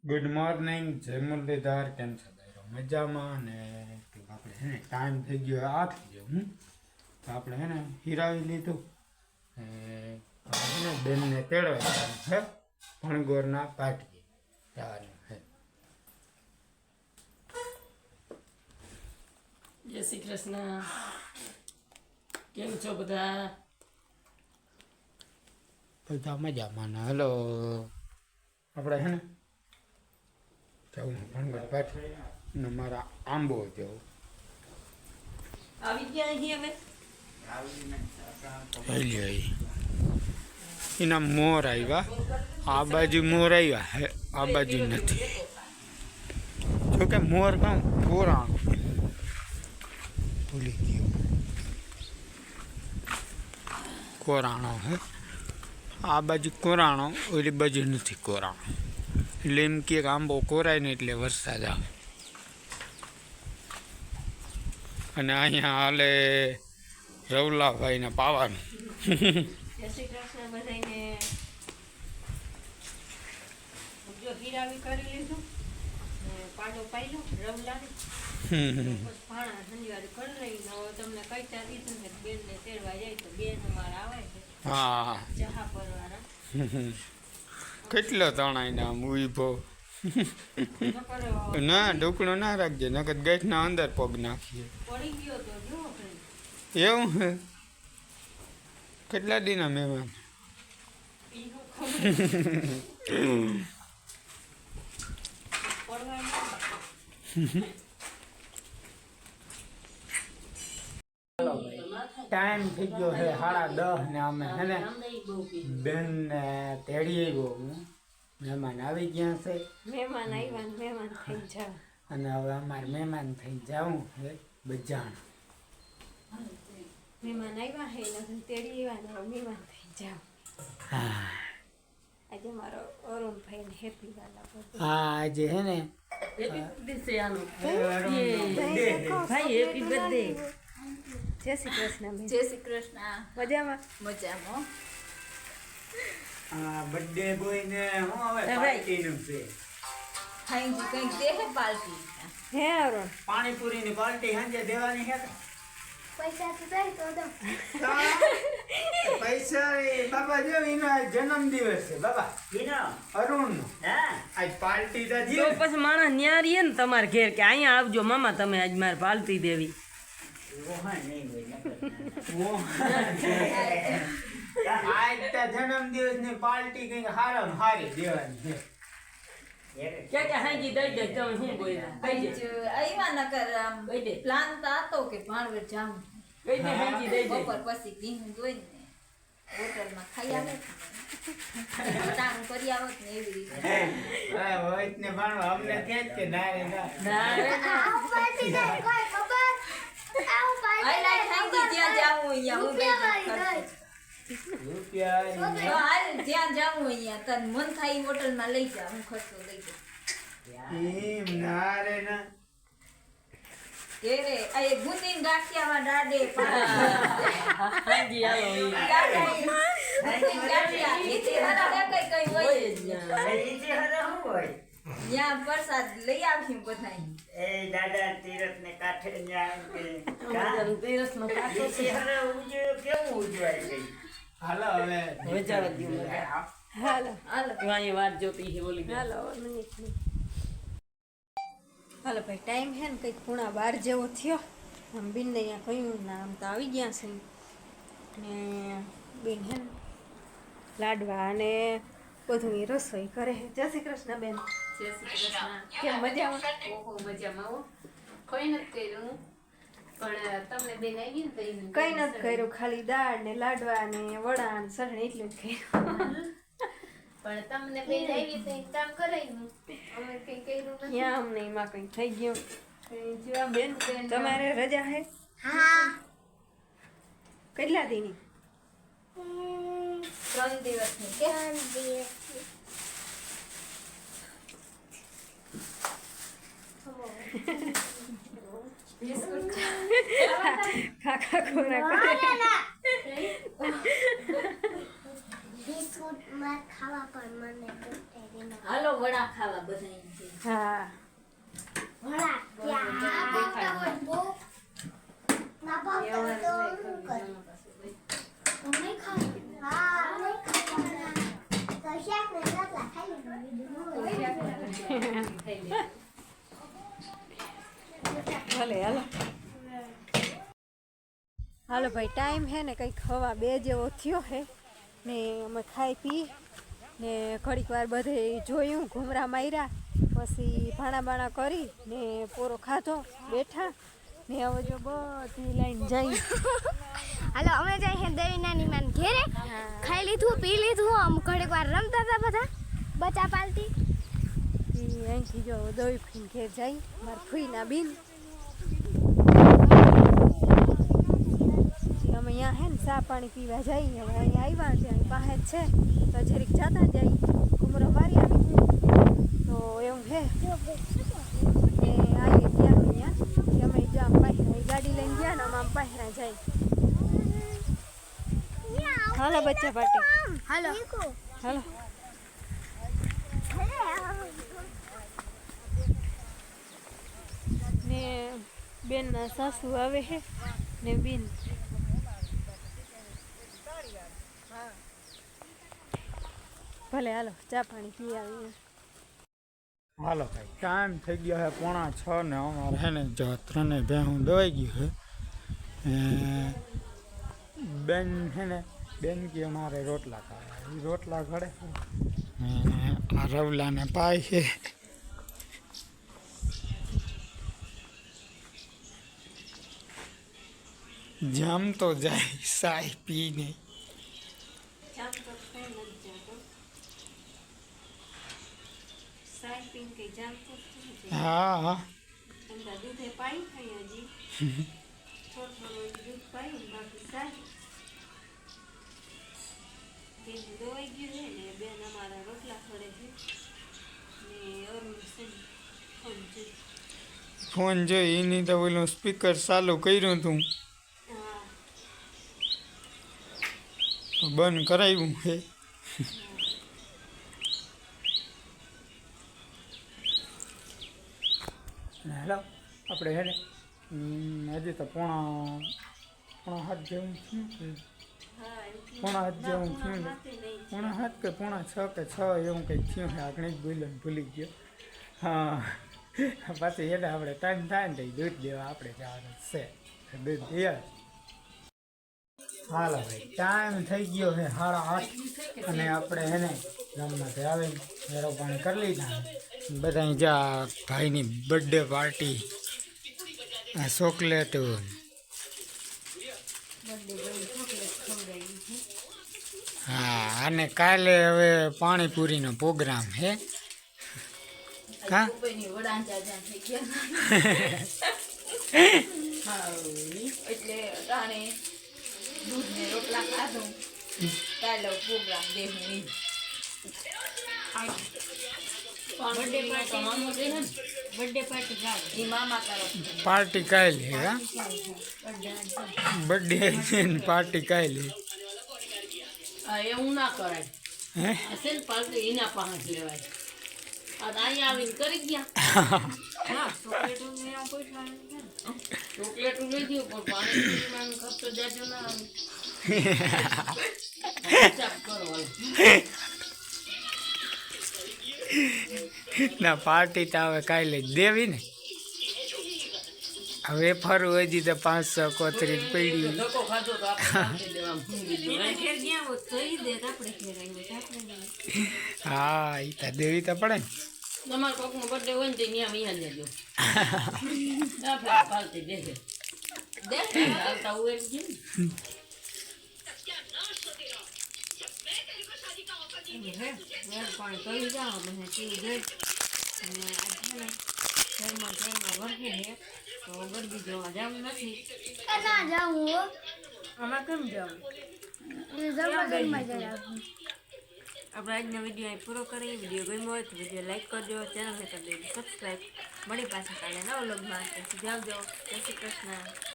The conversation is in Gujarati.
ગુડ મોર્નિંગ, જય મુરલીધર. કેમ છો ભાઈઓ? મજામાં. ને આપણે હે ને ટાઈમ થઈ ગયો 8 જેવો. તો આપણે હે ને હિરાવી લીધું. ને બેનને તેડવા જવાનું છે ભણગોરના પાટીએ જવાનું છે. જય શ્રી કૃષ્ણ. કેમ છો બધા? બધા મજામાં ને. હલો, આપણે હે ને જવું ભણગોર પાટી ને મારા આંબો જેવો આવી ગયા અહીં અમે. એના મોર આવ્યા. આ બાજુ મોર આવ્યા હે, આ બાજુ નથી. જોકે મોર કામ કોરાણો ભૂલી ગયો. કોરાણો હે, આ બાજુ કોરાણો, ઓલી બાજુ નથી કોરાણો. એટલે એમ કે આંબો કોરાય ને એટલે વરસાદ આવે. અને અહીંયા હાલે રવલાભાઈને પાવાનું. જય શ્રી કૃષ્ણ બધાને. જો હીરાવી કરી લીધું ને પાડો પાયલો રવલાને. ભાણા સંજવારી કરી લઈ. હવે તમને કઈ ચાર દીધું કે બેનને તેડવા જાય તો બેન અમારા આવે છે. હા, ચહા પરવાળા. કેટલો તણાઈને આમ ઉભો. ના, ઢોકળો ના રાખજે, નકર ગેસના અંદર પગ નાખીએ. પડી ગયો તો જો કઈ. એવું હે? કેટલા દીના મહેમાન? ટાઈમ થઈ ગયો છે 10:30 ને અમે હે ને બેનને તેડી આવ્યો હું. મહેમાન આવી ગયા છે મહેમાન આવ્યા ને મહેમાન થઈ જાવ. અને હવે અમારે મહેમાન થઈ જવું છે બજાણ. મહેમાન આવ્યા હે લગ્ન તેડી આવ્યા ને મહેમાન થઈ જાવ. હા, આજે મારો અરુણભાઈ ને હેપી વાલા બર્થડે. હા, આજે હે ને હેપી બર્થડે છે આનો. ભાઈ હેપી બર્થડે. જય શ્રી કૃષ્ણ. જય શ્રી કૃષ્ણ. મજામાં? મજામાં. બર્થડે બોય ને હું હવે ભાઈ. પાર્ટીનું છે. હાઈજી કંઈક દે હે પાર્ટી. હે અરુણ? પાણીપુરીની પાર્ટી સાંજે દેવાની છે. પૈસા તો દઈ તો દો. પૈસા એ બાબા જો એનો આજ જન્મદિવસ છે બાબા અરુણનો. આજ પાર્ટી તો તો જીવ. પછી માણસ ન્યા રહીએ ને તમારે ઘેર કે અહીંયા આવજો મામા તમે આજ મારે પાલતી દેવી. આજ તો જન્મદિવસ ની પાર્ટી કઈક હારામ હારી દેવાની છે. કે હાજી દઈ દે તમે શું બોલ્યા? કહી દે. આવ્યા ન કર આમ કહી દે. પ્લાન તો હતો કે ભાણવડ જામ. કહી દે હાજી દઈ દે. બપોર પછી ભીનું જોઈ ને હોટલમાં ખાઈ આવે ટાણું કરી આવત ને એવી રીતે. હા, હોય ને ભણવા અમને કે જ કે ના રે ના. ના રે ના. આઈ લાઈ હાઈજી જ્યાં જાવું અહીંયા હું ગઈ રૂપિયા તો હાલ જ્યાં જાવું અહીંયા તન મન થાય ઈ હોટલમાં લઈ જા હું ખર્ચો દઈ દઉં. એમ ના રે ના. કે રે આ એ બુંદીન ગાંઠિયામાં દાડે હાજી આવો ઈ. ગાંઠિયા નીચે હરા કઈ કઈ હોય હોય જ ના. ત્યાં પ્રસાદ લઈ આવી બધાય. અમારું તીરસનો કાંઠો છે. હાલો હવે વજાવા દ્યો મને. હાલો હાલો અહીંયા વાત જોતી છે ઓલી બેન. હાલો હાલો ભાઈ ટાઈમ હે ને કંઈક ખૂણા 12 જેવો થયો. આમ બેનને અહીંયા કહ્યું ને આમ તો આવી ગયા છે ને બેન હે ને લાડવા અને બધું એ રસોઈ કરે છે. જય શ્રી કૃષ્ણ બેન. જય શ્રી કૃષ્ણ. કેમ મજામાં? ઓહો મજામાં હો. કોઈ નથી કર્યું પણ તમને બેન આવી ને તો એનું કઈ નથી કર્યું, ખાલી દાળ ને લાડવા ને વડા ને સળણી એટલું જ કર્યું. પણ તમને બેન આવી તો એક કામ કરાયું અમે કઈ કર્યું નથી. ત્યાં અમને એમાં કંઈ થઈ ગયું. જેવા બેન તમારે રજા હે? કેટલા દીની? 3 દિવસની કે કાકા ખોરાક કરે. બિસ્કુટ માં ખાવા પણ મને હાલો વડા ખાવા બધા હા ભલે હાલો હાલો ભાઈ ટાઈમ હે ને કંઈક હવા 2 જેવો થયો હે ને અમે ખાઈ પી ને ઘડીક વાર બધે જોયું ઘૂમરા માર્યા પછી ભાણા બાણા કરી ને પોરો ખાધો બેઠા ને હવે જો બધી લાઈન જઈ હાલો અમે જઈ હે દેવી નાની માન ઘેરે ખાઈ લીધું પી લીધું આમ ઘડીક વાર રમતા હતા બધા બચા પાલતી અહીંથી જો દવી ફીને ઘેર જઈ મારા ફૂઈના બીન અમે અહીંયા હે ને ચા પાણી પીવા જઈએ હવે અહીંયા આવ્યા છે અહીં પાસે જ છે તો જરીક જતા જઈ ઘૂમરો મારી આવી તો એવું છે ને આવીએ ત્યાં અહીંયા અમે જો આમ પહેરા ગાડી લઈને ગયા ને આમ પહેરા જાય હાલો બચ્ચા પાર્ટી હાલો હાલો ને બેનના સાસુ આવે છે ને બેન ભલે હાલો ચા પાણી પી આવીએ હાલો ભાઈ ટાઈમ થઈ ગયો છે 5:45 ને અમારે હે ને જો 3 ભેહું દવાઈ ગયું છે બેન હે ને બેન કે અમારે રોટલા ખાવા એ રોટલા ઘડે આ રવલાને પાય છે જામ તો જાય સાય પીને હા હા દૂધે પાણી ખાઈ હજી થોડું દૂધ પાઈ બાકી સારી દવાઈ ગયું છે ને બેન અમારા રોટલા ખડે છે ને અરુણ ફોન જોઈ એની તો ઓલું સ્પીકર ચાલુ કર્યું હતું બંધ કરાવ્યું છે હેલો આપણે હે ને હજી તો પોણા 7 જેવું થયું પોણા 7 જેવું થયું ને પોણા 7 કે પોણા 6 કે 6 એવું કંઈક થયું છે આગળ જ બોલ્યો ને ભૂલી ગયો હા પાછી એને આપણે ટાઈમ થાય ને દૂધ દેવા આપણે જવાનું છે દૂધ દે હાલો ભાઈ ટાઈમ થઈ ગયો છે 8:30 અને આપણે એને ગામમાંથી આવીને વેરો પાણી કરી લીધા બધા જા ભાઈની બર્થડે પાર્ટી આ ચોકલેટ હા અને કાલે હવે પાણીપુરીનો પ્રોગ્રામ હે કા એટલે તાણે દૂધ ને રોટલા ખાધું કાલે પ્રોગ્રામ દેવું બર્થડે પાર્ટી ગાવ એ મામા કરો પાર્ટી કાલે હા બર્થડે પાર્ટી કાલે એવું ના કરાય હે અસલ પાર્ટી એના પાસે લેવાય આ અહીંયા આવીને કરી ગયા હા ચોકલેટ ને આમ કોઈ ચોકલેટ લઈ દઉં પણ પાણી ખર્ચો જાજો ના આવે હિસાબ કરો ના પાર્ટી તો હવે કાલે જ દેવી ને હવે ફરવું હજી તો 500 કોતરી પડી ધક્કો ખાધો તો આપણે દેવા ઘેર ગયા હોત તો ઈ દે આપણે ઘેર આવીએ આપણે હા એ તો દેવી તો પડે ને તમારે કોકનો બર્થડે હોય ને તો ત્યાં અહીંયા લેજો આપણે પાર્ટી દેજે દે હાલતા હોય કેમ પાણી કરી જાઓ મને કેવું દે અને આજે ઘરમાં વર્ગે છે તો ગરબી જોવા જવું નથી ના જાઉં આમાં કેમ જવું જબરદસ્ત મજા આવે આપણે આજનો વિડીયો અહીં પૂરો કરીએ વિડીયો ગમ્યો હોય તો વિડીયો લાઈક કરજો ચેનલને કરી દેજો સબસ્ક્રાઈબ મળી પાછા કાલે નવા વ્લોગમાં ત્યાં સુધી આવજો જય શ્રી કૃષ્ણ